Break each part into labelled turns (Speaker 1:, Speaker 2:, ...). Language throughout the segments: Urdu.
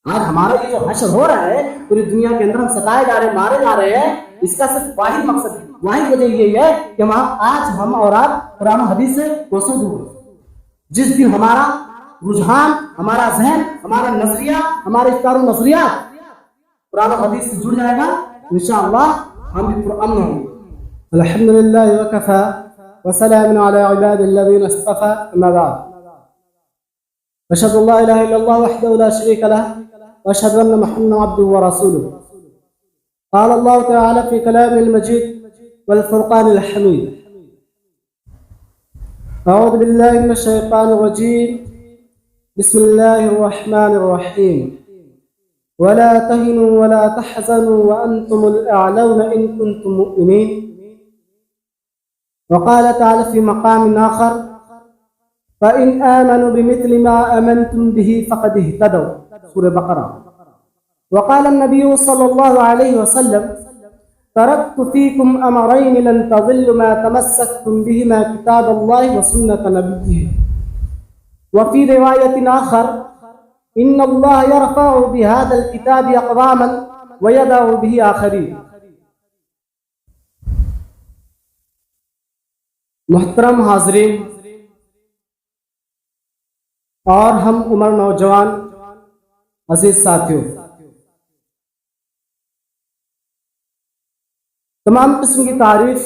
Speaker 1: آج ہمارا یہ جو حشر ہو رہا ہے پوری دنیا کے اندر ہم ستائے جا رہے ہیں، مارے جا رہے ہیں، اس کا صرف واحد مقصد، واحد وجہ یہی ہے کہ آج ہم اور آپ قرآن و حدیث سے کوسوں دور ہیں۔ جس دن ہمارا رجحان، ہمارا ذہن، ہمارا نظریہ، ہمارے افکار و نظریات قرآن و حدیث سے جڑ جائے گا، انشاءاللہ ہم بھی پرامن ہوں گے۔ الحمدللہ وکفى وسلام علی عباد الذین اصطفى، اما بعد، اشهد ان لا اله الا الله وحده لا شريك له واشهد ان محمدا عبده ورسوله۔ قال الله تعالى في كلامه المجيد والفرقان الحميد: اعوذ بالله من الشيطان الرجيم، بسم الله الرحمن الرحيم: ولا تهنوا ولا تحزنوا وانتم الاعلون ان كنتم مؤمنين۔ وقال تعالى في مقام آخر: فإن آمنوا بمثل ما آمنتم به فقد اهتدوا، سورة بقرة۔ وقال النبي صلى الله عليه وسلم: تركت فيكم أمرين لن تضلوا ما تمسكتم بهما كتاب الله وسنة نبيه۔ وفي رواية آخر: إن الله يرفع بهذا الكتاب أقواما ويدع به آخرين۔ محترم حاضرین اور ہم عمر نوجوان عزیز ساتھیوں، تمام قسم کی تعریف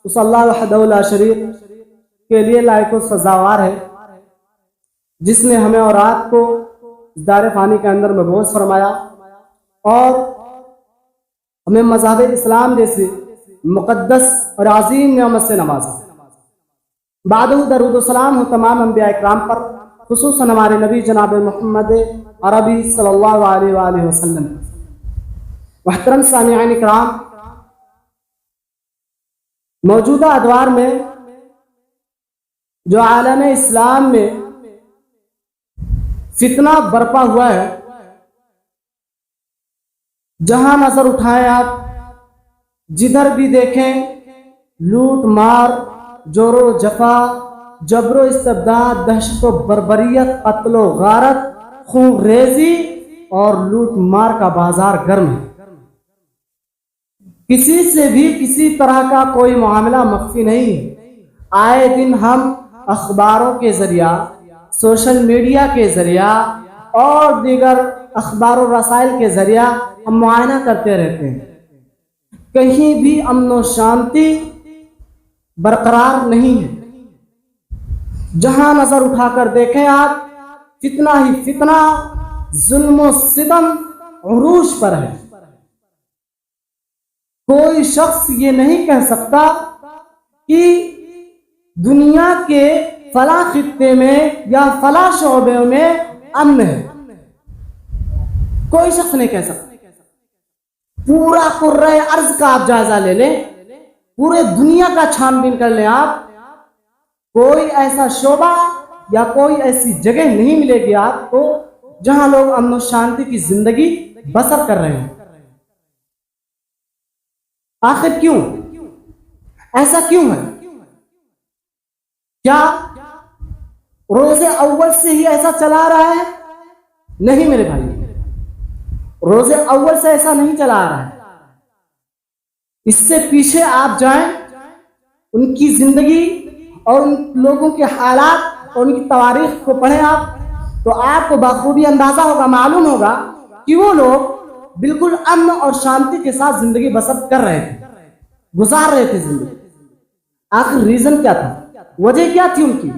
Speaker 1: اس اللہ وحدہ لا شریک کے لیے لائق و سزاوار ہے، جس نے ہمیں اور آپ کو اس دار فانی کے اندر مبعوث فرمایا اور ہمیں مذہب اسلام جیسی مقدس اور عظیم نعمت سے نوازا۔ بعد درود و سلام ہو تمام انبیاء اکرام پر، خصوصاً ہمارے نبی جناب محمد عربی صلی اللہ علیہ وآلہ وسلم۔ محترم سامعین اکرام، موجودہ ادوار میں جو عالم اسلام میں فتنہ برپا ہوا ہے، جہاں نظر اٹھائیں آپ، جدھر بھی دیکھیں لوٹ مار، جور و جفا، جبر و استبداد، دہشت و بربریت، قتل و غارت، خون ریزی اور لوٹ مار کا بازار گرم ہے۔ کسی سے بھی کسی طرح کا کوئی معاملہ مخفی نہیں ہے۔ آئے دن ہم اخباروں کے ذریعہ، سوشل میڈیا کے ذریعہ اور دیگر اخبار و رسائل کے ذریعہ ہم معائنہ کرتے رہتے ہیں، کہیں بھی امن و شانتی برقرار نہیں ہے۔ جہاں نظر اٹھا کر دیکھیں آپ، فتنہ ہی فتنہ، ظلم و ستم عروج پر ہے۔ کوئی شخص یہ نہیں کہہ سکتا کہ دنیا کے فلاں خطے میں یا فلاں شعبے میں امن ہے، کوئی شخص نہیں کہہ سکتا۔ پورا قرۂ ارض کا آپ جائزہ لے لیں، پورے دنیا کا چھان بین کر لیں آپ، کوئی ایسا شعبہ یا کوئی ایسی جگہ نہیں ملے گی آپ کو جہاں لوگ امن و شانتی کی زندگی بسر کر رہے ہیں۔ آخر کیوں؟ ایسا کیوں ہے؟ کیا روز اول سے ہی ایسا چلا رہا ہے؟ نہیں میرے بھائی، روز اول سے ایسا نہیں چلا آ رہا ہے۔ اس سے پیچھے آپ جائیں، ان کی زندگی اور ان لوگوں کے حالات اور ان کی تواریخ کو پڑھیں آپ، تو آپ کو بخوبی اندازہ ہوگا، معلوم ہوگا کہ وہ لوگ بالکل امن اور شانتی کے ساتھ زندگی بسر کر رہے تھے، گزار رہے تھے زندگی۔ آخر ریزن کیا تھا؟ وجہ کیا تھی ان کی؟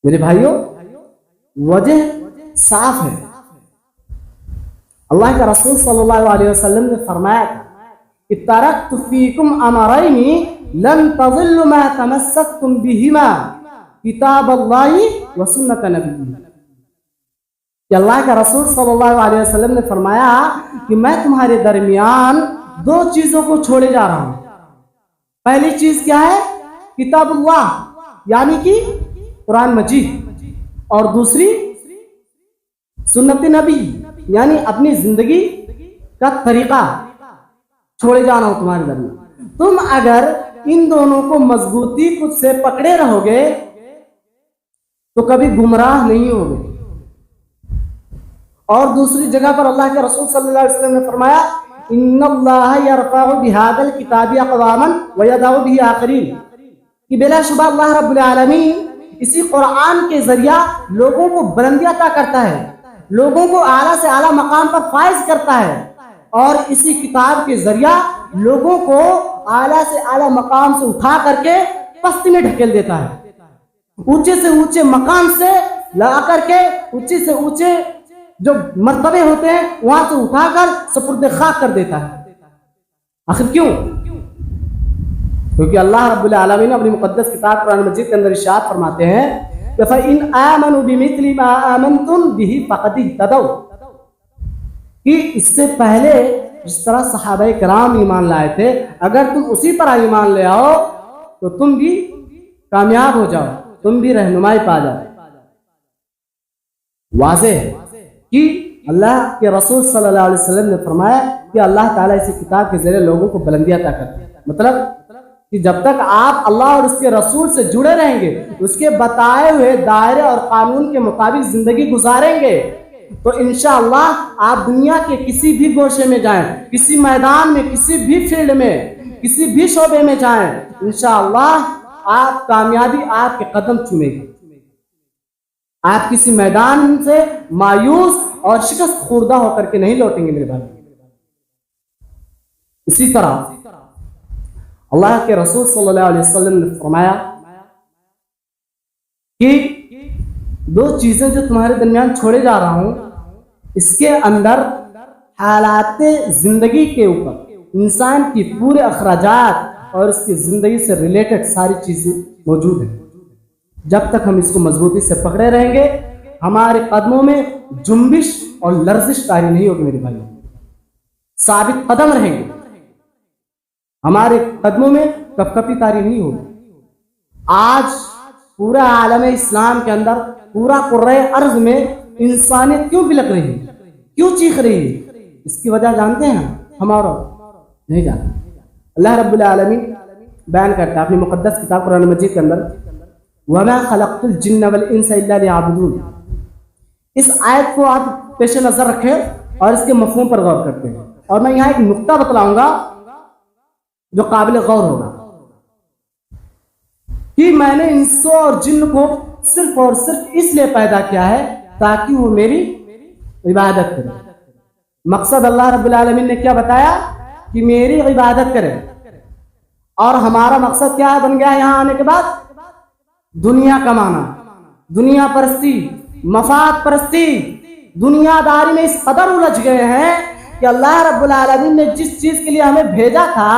Speaker 1: میرے بھائیوں، وجہ صاف ہے۔ اللہ کا رسول صلی اللہ علیہ وسلم نے فرمایا کہ ترکت فیکم امرین لن تضلوا ما تمسکتم بہما کتاب اللہ و سنت نبی۔ کہ اللہ کا رسول صلی اللہ علیہ وسلم نے فرمایا کہ میں تمہارے درمیان دو چیزوں کو چھوڑے جا رہا ہوں۔ پہلی چیز کیا ہے؟ کتاب اللہ یعنی کہ قرآن مجید، اور دوسری سنت نبی یعنی اپنی زندگی کا طریقہ چھوڑے جانا ہو تمہارے درمیان۔ تم اگر ان دونوں کو مضبوطی خود سے پکڑے رہو گے تو کبھی گمراہ نہیں ہوگے۔ اور دوسری جگہ پر اللہ کے رسول صلی اللہ علیہ وسلم نے فرمایا ان اللہ یرفع بهذا الکتاب اقواما ویضع به آخرین، کہ بلا شبہ اللہ رب العالمین اسی قرآن کے ذریعہ لوگوں کو بلندی عطا کرتا ہے، لوگوں کو اعلیٰ سے اعلیٰ مقام پر فائز کرتا ہے، اور اسی کتاب کے ذریعہ لوگوں کو اعلیٰ سے اعلیٰ مقام سے اٹھا کر کے پستی میں ڈھکیل دیتا ہے، اونچے سے اونچے مقام سے لا کر کے اونچے سے اونچے جو مرتبے ہوتے ہیں وہاں سے اٹھا کر سپرد خاک کر دیتا ہے۔ آخر کیوں؟ کیونکہ اللہ رب العالمین اپنی مقدس کتاب قرآن مجید کے اندر ارشاد فرماتے ہیں کہ فَإِنْ آمَنُوا بِمِثْلِ مَا آمَنْتُمْ بِهِ فَقَدِ اهْتَدَوْا، کہ اس سے پہلے جس طرح صحابہ کرام ایمان لائے تھے اگر تم اسی پر ایمان لے آؤ تو تم بھی کامیاب ہو جاؤ، تم بھی رہنمائی پا جاؤ۔ واضح ہے کہ اللہ کے رسول صلی اللہ علیہ وسلم نے فرمایا کہ اللہ تعالیٰ اسی کتاب کے ذریعے لوگوں کو بلندی عطا کرتے ہیں، مطلب کہ جب تک آپ اللہ اور اس کے رسول سے جڑے رہیں گے، اس کے بتائے ہوئے دائرے اور قانون کے مطابق زندگی گزاریں گے تو انشاءاللہ آپ دنیا کے کسی بھی گوشے میں جائیں، کسی میدان میں، کسی بھی فیلڈ میں، کسی بھی شعبے میں جائیں، انشاءاللہ آپ کامیابی آپ کے قدم چومے گی۔ آپ کسی میدان سے مایوس اور شکست خوردہ ہو کر کے نہیں لوٹیں گے میرے بھائی۔ اسی طرح اللہ کے رسول صلی اللہ علیہ وسلم نے فرمایا کہ دو چیزیں جو تمہارے درمیان چھوڑے جا رہا ہوں، اس کے اندر حالات زندگی کے اوپر انسان کی پورے اخراجات اور اس کی زندگی سے ریلیٹڈ ساری چیزیں موجود ہیں۔ جب تک ہم اس کو مضبوطی سے پکڑے رہیں گے ہمارے قدموں میں جنبش اور لرزش طاری نہیں ہوگی میرے بھائی، ثابت قدم رہیں گے، ہمارے قدموں میں کپکپی طاری نہیں ہوگی۔ آج پورا عالم اسلام کے اندر، پورا قرۂ ارض میں انسانیت کیوں بلک رہی ہے، کیوں چیخ رہی ہے؟ اس کی وجہ جانتے ہیں ہمارا نہیں جانتے۔ اللہ رب العالمین بیان کرتا ہے اپنی مقدس کتاب قرآن مجید کے اندر وَمَا خَلَقْتُ الْجِنَّ وَالْإِنسَ إِلَّا لِيَعْبُدُونَ۔ اس آیت کو آپ پیش نظر رکھیں اور اس کے مفہوم پر غور کرتے ہیں، اور میں یہاں ایک نقطہ بتلاؤں گا جو قابل غور ہوگا کہ میں نے انسوں اور جن کو صرف اور صرف اس لیے پیدا کیا ہے تاکہ وہ میری عبادت کرے۔ مقصد اللہ رب العالمین نے کیا بتایا کہ میری عبادت کرے، اور ہمارا مقصد کیا بن گیا یہاں آنے کے بعد؟ دنیا کمانا، دنیا پرستی، مفاد پرستی، دنیا داری میں اس قدر الجھ گئے ہیں کہ اللہ رب العالمین نے جس چیز کے لیے ہمیں بھیجا تھا،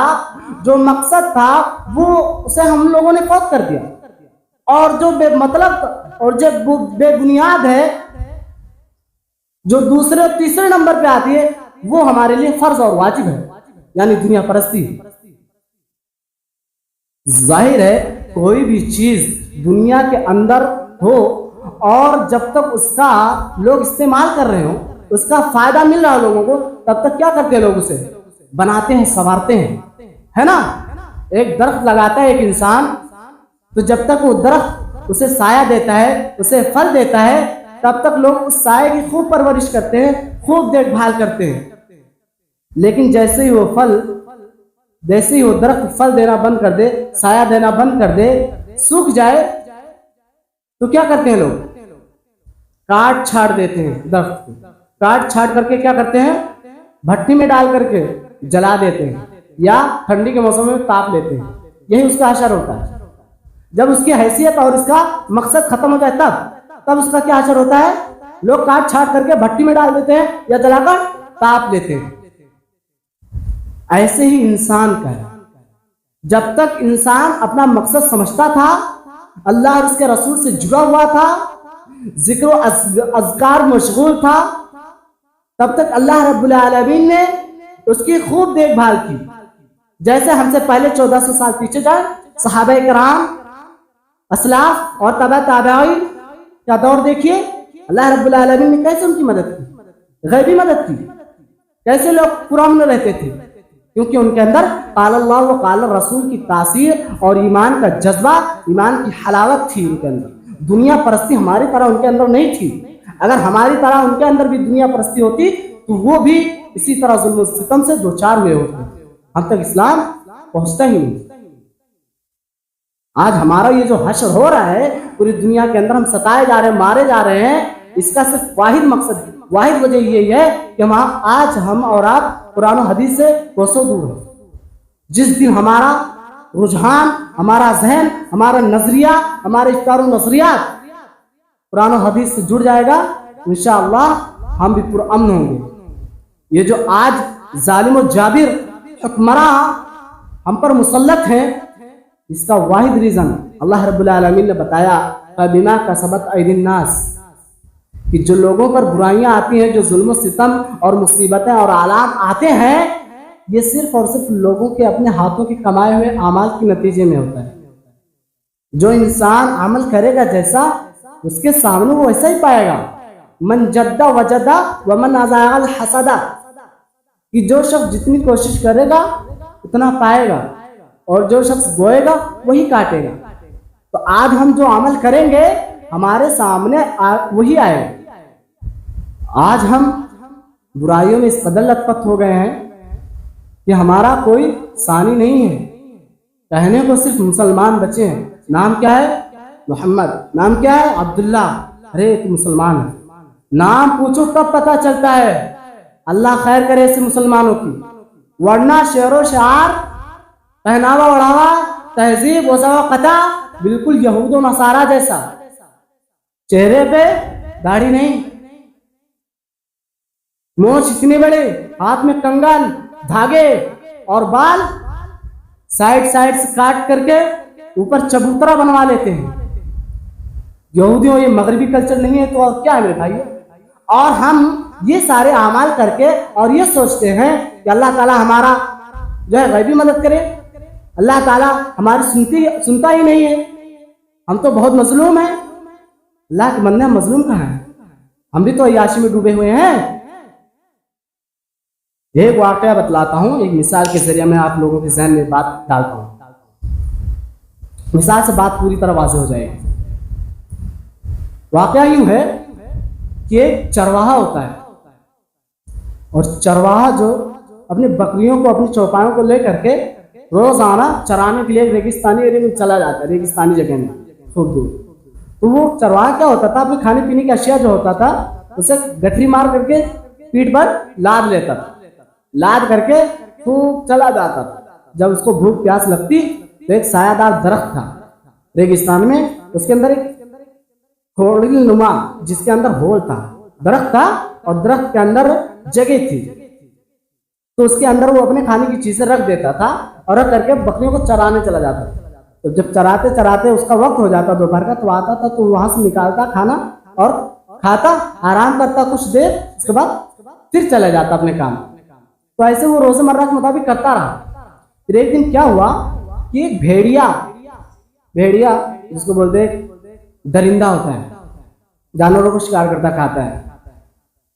Speaker 1: جو مقصد تھا، وہ اسے ہم لوگوں نے فوت کر دیا، اور جو بے مطلب اور جو بے بنیاد ہے، جو دوسرے اور تیسرے نمبر پہ آتی ہے، وہ ہمارے لیے فرض اور واجب ہے، یعنی دنیا پرستی۔ ظاہر ہے کوئی بھی چیز دنیا کے اندر ہو اور جب تک اس کا لوگ استعمال کر رہے ہوں، اس کا فائدہ مل رہا ہے لوگوں کو، تب تک کیا کرتے ہیں لوگ؟ اسے بناتے ہیں، سنوارتے ہیں، ہے نا؟ ایک درخت لگاتا ہے ایک انسان، تو جب تک وہ درخت اسے سایہ دیتا ہے، اسے پھل دیتا ہے، تب تک لوگ اس سایہ کی خوب پرورش کرتے ہیں، خوب دیکھ بھال کرتے ہیں۔ لیکن جیسے ہی وہ درخت پھل دینا بند کر دے، سایہ دینا بند کر دے، سوکھ جائے، تو کیا کرتے ہیں لوگ؟ کاٹ چھاڑ دیتے ہیں درخت کو، کاٹ چھاڑ کر کے کیا کرتے ہیں؟ بھٹی میں ڈال کر کے جلا دیتے ہیں، یا ٹھنڈی کے موسم میں تاپ لیتے ہیں۔ یہی اس کا اثر ہوتا ہے۔ جب اس کی حیثیت اور اس کا مقصد ختم ہو جائے تب اس کا کیا اثر ہوتا ہے؟ لوگ کاٹ چھاڑ کر کے بھٹی میں ڈال دیتے ہیں یا جلا کر تاپ لیتے ہیں۔ ایسے ہی انسان کا ہے، جب تک انسان اپنا مقصد سمجھتا تھا، اللہ اور اس کے رسول سے جڑا ہوا تھا، ذکر و اذکار مشغول تھا، تب تک اللہ رب العالمین نے اس کی خوب دیکھ بھال کی۔ جیسے ہم سے پہلے 1400 سال پیچھے جائیں، صحابہ کرام، اسلاف اور تبع تابعین کا دور دیکھیے، اللہ رب العالمین نے کیسے ان کی مدد کی، غیبی مدد کی۔ کیسے لوگ قرآن میں رہتے تھے؟ کیونکہ ان کے اندر قال اللہ و قال رسول کی تاثیر اور ایمان کا جذبہ، ایمان کی حلاوت تھی ان کے اندر۔ دنیا پرستی ہماری طرح ان کے اندر نہیں تھی۔ اگر ہماری طرح ان کے اندر بھی دنیا پرستی ہوتی تو وہ بھی اسی طرح ظلم و ستم سے دوچار ہوئے ہوتے. ہم تک اسلام پہنچتا ہی نہیں. آج ہمارا یہ جو حشر ہو رہا ہے پوری دنیا کے اندر، ہم ستائے جا رہے ہیں، مارے جا رہے ہیں، اس کا صرف واحد مقصد، واحد وجہ یہی ہے کہ آج ہم اور آپ قرآن و حدیث سے کوسوں دور ہیں. جس دن ہمارا رجحان، ہمارا ذہن، ہمارا نظریہ، ہمارے افکار و نظریات قرآن و حدیث سے جڑ جائے گا، انشاءاللہ ہم بھی پرامن ہوں گے. یہ جو آج ظالم و جابر حکمراں ہم پر مسلط ہیں، اس کا واحد ریزن اللہ رب العالمین نے بتایا فَبِمَا كَسَبَتْ أَيْدِي النَّاسِ، کہ جو لوگوں پر برائیاں آتی ہیں، جو ظلم و ستم اور مصیبتیں اور آلات آتے ہیں، یہ صرف اور صرف لوگوں کے اپنے ہاتھوں کے کمائے ہوئے اعمال کے نتیجے میں ہوتا ہے. جو انسان عمل کرے گا جیسا، اس کے سامنے وہ ایسا ہی پائے گا. من جد وجد ومن ازاغ الحسد، کہ جو شخص جتنی کوشش کرے گا اتنا پائے گا، اور جو شخص بوئے گا وہی کاٹے گا. تو آج ہم جو عمل کریں گے ہمارے سامنے وہی آئے گا. آج ہم برائیوں میں اس قدر لت پت ہو گئے ہیں کہ ہمارا کوئی ثانی نہیں ہے. کہنے کو صرف مسلمان بچے ہیں. نام کیا ہے؟ محمد. نام کیا ہے؟ عبداللہ. ارے تو مسلمان ہے. نام پوچھو تب پتہ چلتا ہے. اللہ خیر کرے ایسے مسلمانوں کی، ورنہ شعر و شعار، پہناوا اڑاوا، تہذیب و ذوقتہ بالکل یہود و نصارہ جیسا. چہرے پہ داڑھی نہیں، مونچھ اتنے بڑے، ہاتھ میں کنگن، دھاگے، اور بال سائڈ سائڈ سے کاٹ کر کے اوپر چبوترا بنوا لیتے ہیں. یہودیوں یہ مغربی کلچر نہیں ہے تو اور کیا ہے میرے بھائی؟ اور ہم یہ سارے اعمال کر کے اور یہ سوچتے ہیں کہ اللہ تعالیٰ ہمارا جو ہے غیبی مدد کرے. اللہ تعالیٰ ہماری سنتا ہی نہیں ہے. ہم تو بہت مظلوم ہیں. اللہ کے بندے ہم مظلوم کہاں ہیں؟ ہم بھی تو عیاشی میں ڈوبے ہوئے ہیں. ایک واقعہ بتلاتا ہوں، ایک مثال کے ذریعے میں آپ لوگوں کے ذہن میں بات ڈالتا ہوں. مثال سے بات پوری طرح واضح ہو جائے گی. واقعہ یوں ہے کہ ایک چرواہا ہوتا ہے، اور چرواہا جو اپنی بکریوں کو، اپنی چوپایوں کو لے کر کے روزانہ چرانے کے لیے ریگستانی ایریا میں چلا جاتا ہے، ریگستانی جگہ میں خوب دور. تو وہ چرواہا کیا ہوتا تھا، اپنے کھانے پینے کی اشیاء جو ہوتا تھا اسے گٹھری مار کر کے پیٹ پر لاد لیتا تھا، لاد کر کے خوب چلا جاتا تھا. جب اس کو بھوک پیاس لگتی تو ایک سایہ دار درخت تھا ریگستان میں، اس کے اندر ایک کھوڑی نما جس کے اندر ہول تھا، درخت تھا، اور درخت کے اندر جگہ تھی. تو اس کے اندر وہ اپنے کھانے کی چیزیں رکھ دیتا تھا اور رکھ کر کے بکریوں کو چرانے چلا جاتا تھا. تو جب چراتے چراتے اس کا وقت ہو جاتا دوپہر کا، تو آتا تھا تو وہاں سے نکالتا کھانا اور کھاتا، آرام کرتا کچھ دیر، اس کے بعد پھر چلا جاتا اپنے کام. تو ایسے وہ روزمرہ کے مطابق کرتا رہا. پھر ایک دن کیا ہوا کہ ایک بھیڑیا جس کو بولتے ہیں درندہ ہوتا ہے، جانوروں کو شکار کرتا کھاتا ہے.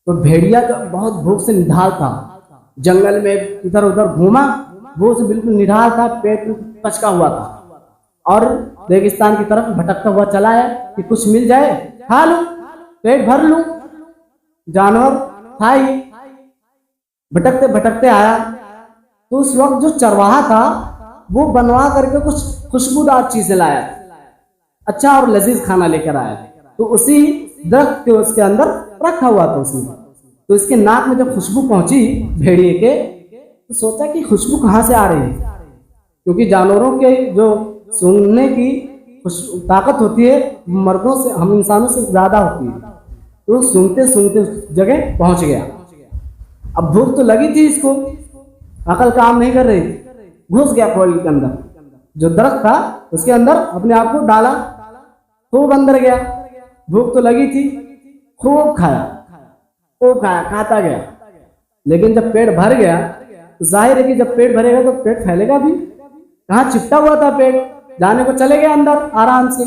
Speaker 1: تو بھیڑیا کا بہت بھوک سے نڈھال تھا، جنگل میں ادھر ادھر گھوما، بھوک سے بالکل نڈھال تھا، پیٹ پچکا ہوا تھا، اور ریگستان کی طرف بھٹکتا ہوا چلا ہے کہ کچھ مل جائے کھا لوں، پیٹ بھر لوں. جانور تھا ہی. بھٹکتے بھٹکتے آیا تو اس وقت جو چرواہا تھا وہ بنوا کر کے کچھ خوشبودار چیزیں لایا، اچھا اور لذیذ کھانا لے کر آیا. تو اسی درخت کے اس کے اندر رکھا ہوا تھا اس میں. تو اس کے ناک میں جب خوشبو پہنچی بھیڑیے کے، تو سوچا کہ خوشبو کہاں سے آ رہی ہے، کیونکہ جانوروں کے جو سونگنے کی طاقت ہوتی ہے مردوں سے، ہم انسانوں سے زیادہ ہوتی ہے. تو سونگتے سونگتے اس جگہ پہنچ گیا. اب بھوک تو لگی تھی اس کو، عقل کام نہیں کر رہی تھی. گھس گیا کھوڑی کے اندر، جو درخت تھا اس کے اندر اپنے آپ کو ڈالا، خوب اندر گیا. بھوک تو لگی تھی، خوب کھایا، کھاتا گیا. لیکن جب پیٹ بھر گیا تو ظاہر ہے کہ جب پیٹ بھرے گا تو پیٹ پھیلے گا بھی. کہاں چپٹا ہوا تھا پیٹ، جانے کو چلے گیا اندر آرام سے.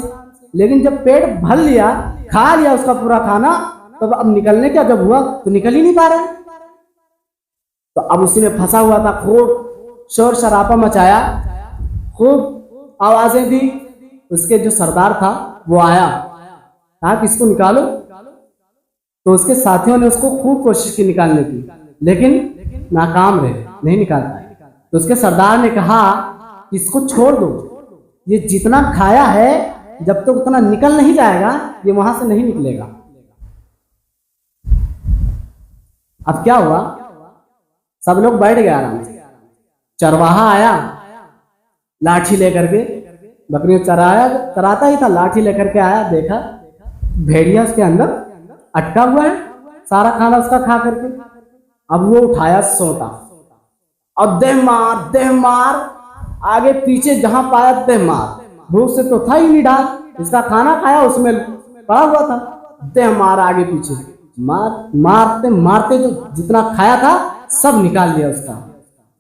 Speaker 1: لیکن جب پیٹ بھر لیا، کھا لیا اس کا پورا کھانا، تب اب نکلنے کا جب ہوا تو نکل ہی نہیں پا رہا. تو اب اسی میں پھنسا ہوا تھا. خوب شور شراپا مچایا، خوب آوازیں دی. اس کے جو سردار تھا وہ آیا، کہا کہ اس کو نکالو. تو اس کے ساتھیوں نے اس کو خوب کوشش کی نکالنے کی، لیکن ناکام رہے، نہیں نکال پائے۔ تو اس کے سردار نے کہا کہ اس کو چھوڑ دو، یہ جتنا کھایا ہے جب تک اتنا نکل نہیں جائے گا یہ وہاں سے نہیں نکلے گا۔ اب کیا ہوا، سب لوگ بیٹھ گئے آرام سے۔ چرواہا آیا لاٹھی لے کر کے، بکریاں چراتا ہی تھا، لاٹھی لے کر کے آیا، دیکھا بھیڑیا اس کے اندر اٹکا ہوا ہے، سارا کھانا اس کا کھا کر کے۔ اب وہ اٹھایا سوٹا اور دہ مار آگے پیچھے جہاں پایا دہ مار، بھوک سے تو تھا ہی نہیں ڈال، اس کا کھانا کھایا اس میں پڑا ہوا تھا، دہ مار آگے پیچھے مارتے مارتے جو جتنا کھایا تھا سب نکال لیا اس کا،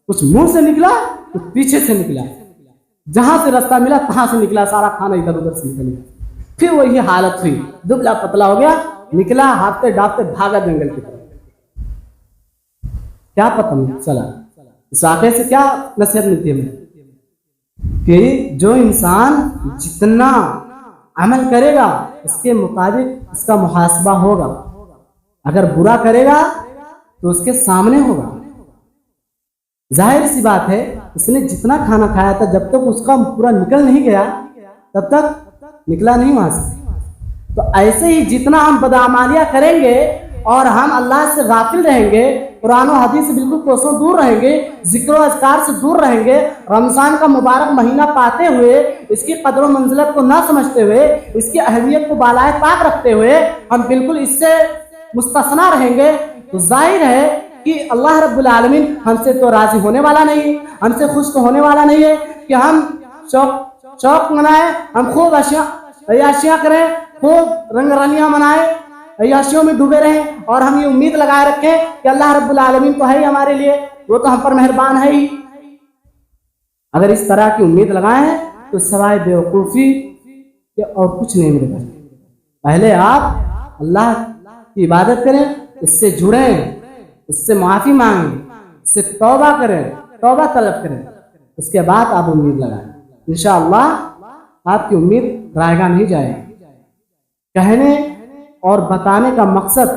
Speaker 1: کچھ منہ سے نکلا کچھ پیچھے سے نکلا، جہاں سے راستہ ملا تہاں سے نکلا، سارا کھانا ادھر ادھر سے نکل گیا۔ پھر وہی حالت ہوئی، دبلا پتلا ہو گیا، نکلا ہاتھتے ڈاپتے بھاگا جنگل کی طرف۔ کیا پتہ چلا اس واقعے سے کیا نصیحت ملتی ہے ہمیں، کہ جو انسان جتنا عمل کرے گا اس کے مطابق اس کا محاسبہ ہوگا، اگر برا کرے گا تو اس کے سامنے ہوگا۔ ظاہر سی بات ہے اس نے جتنا کھانا کھایا تھا جب تک اس کا پورا نکل نہیں گیا تب تک نکلا نہیں وہاں سے۔ تو ایسے ہی جتنا ہم بدعمالیاں کریں گے اور ہم اللہ سے غافل رہیں گے، قرآن و حدیث سے بالکل کوسوں دور رہیں گے، ذکر و اذکار سے دور رہیں گے، رمضان کا مبارک مہینہ پاتے ہوئے اس کی قدر و منزلت کو نہ سمجھتے ہوئے، اس کی اہمیت کو بالائے طاق رکھتے ہوئے ہم بالکل اس سے مستثنا رہیں گے، تو ظاہر ہے کہ اللہ رب العالمین ہم سے تو راضی ہونے والا نہیں، ہم سے خوش تو ہونے والا نہیں ہے کہ ہم شوق منائیں، ہم خوب عیاشیاں کریں، خوب رنگ رلیاں منائیں، عیاشیوں میں ڈوبے رہیں، اور ہم یہ امید لگائے رکھیں کہ اللہ رب العالمین تو ہے ہی ہمارے لیے، وہ تو ہم پر مہربان ہے ہی۔ اگر اس طرح کی امید لگائیں تو سوائے بیوقوفی کہ اور کچھ نہیں میرے بھائی۔ پہلے آپ اللہ کی عبادت کریں، اس سے جڑیں، اس سے معافی مانگیں، اس سے توبہ کریں، توبہ طلب کریں، اس کے بعد آپ امید لگائیں، انشاءاللہ آپ کی امید رائگاں نہیں جائے گی۔ کہنے اور بتانے کا مقصد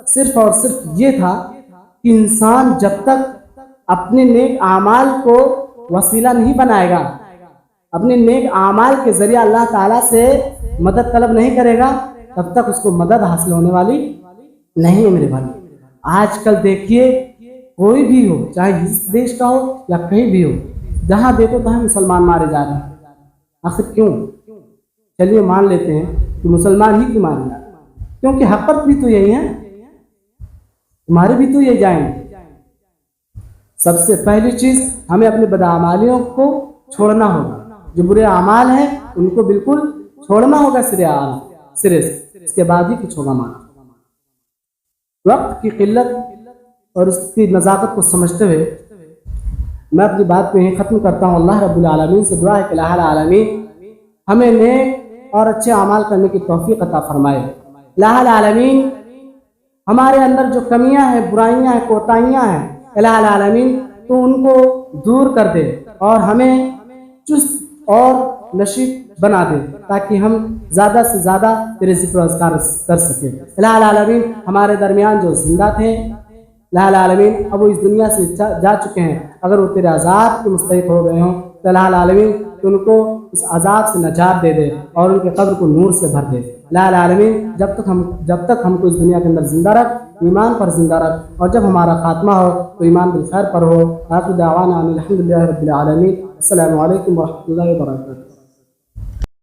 Speaker 1: صرف اور صرف یہ تھا کہ انسان جب تک اپنے نیک اعمال کو وسیلہ نہیں بنائے گا، اپنے نیک اعمال کے ذریعہ اللہ تعالیٰ سے مدد طلب نہیں کرے گا، تب تک اس کو مدد حاصل ہونے والی نہیں ہے میرے بھائی۔ آج کل دیکھیے کوئی بھی ہو، چاہے اس دیش کا ہو یا کہیں بھی ہو، جہاں دیکھو تہاں مسلمان مارے جا رہے ہیں۔ آخر کیوں؟ چلیے مان لیتے ہیں کہ مسلمان ہی کیوں مارے جا رہے ہیں، کیونکہ حق پر بھی تو یہی ہیں، تمہارے بھی تو یہ جائیں گے۔ سب سے پہلی چیز ہمیں اپنے بدعمالیوں کو چھوڑنا ہوگا، جو برے اعمال ہیں ان کو بالکل چھوڑنا ہوگا سرے سے، اس کے بعد ہی کچھ ہوگا مانا۔ وقت کی قلت اور اس کی نزاکت کو سمجھتے ہوئے میں اپنی بات کو یہیں ختم کرتا ہوں۔ اللہ رب العالمین سے دعا ہے کہ الہ العالمین ہمیں نیک اور اچھے اعمال کرنے کی توفیق عطا فرمائے۔ الہ العالمین ہمارے اندر جو کمیاں ہیں، برائیاں ہیں، کوتاہیاں ہیں، الہ العالمین تو ان کو دور کر دے اور ہمیں چست اور نشیط بنا دے، تاکہ ہم زیادہ سے زیادہ تیرے ذکر و اذکار کر سکیں۔ الہ العالمین ہمارے درمیان جو زندہ تھے، الہ العالمین اب وہ اس دنیا سے جا چکے ہیں، اگر وہ تیرے عذاب کے مستحق ہو گئے ہوں تو الہ العالمین تو ان کو اس عذاب سے نجات دے دے اور ان کے قبر کو نور سے بھر دے۔ الہ العالمین جب تک ہم کو اس دنیا کے اندر زندہ رکھ، ایمان پر زندہ رکھ، اور جب ہمارا خاتمہ ہو تو ایمان بالخیر پر ہو۔ آخر دعوانا الحمدللہ رب العالمین۔ السلام علیکم ورحمۃ اللہ وبرکاتہ۔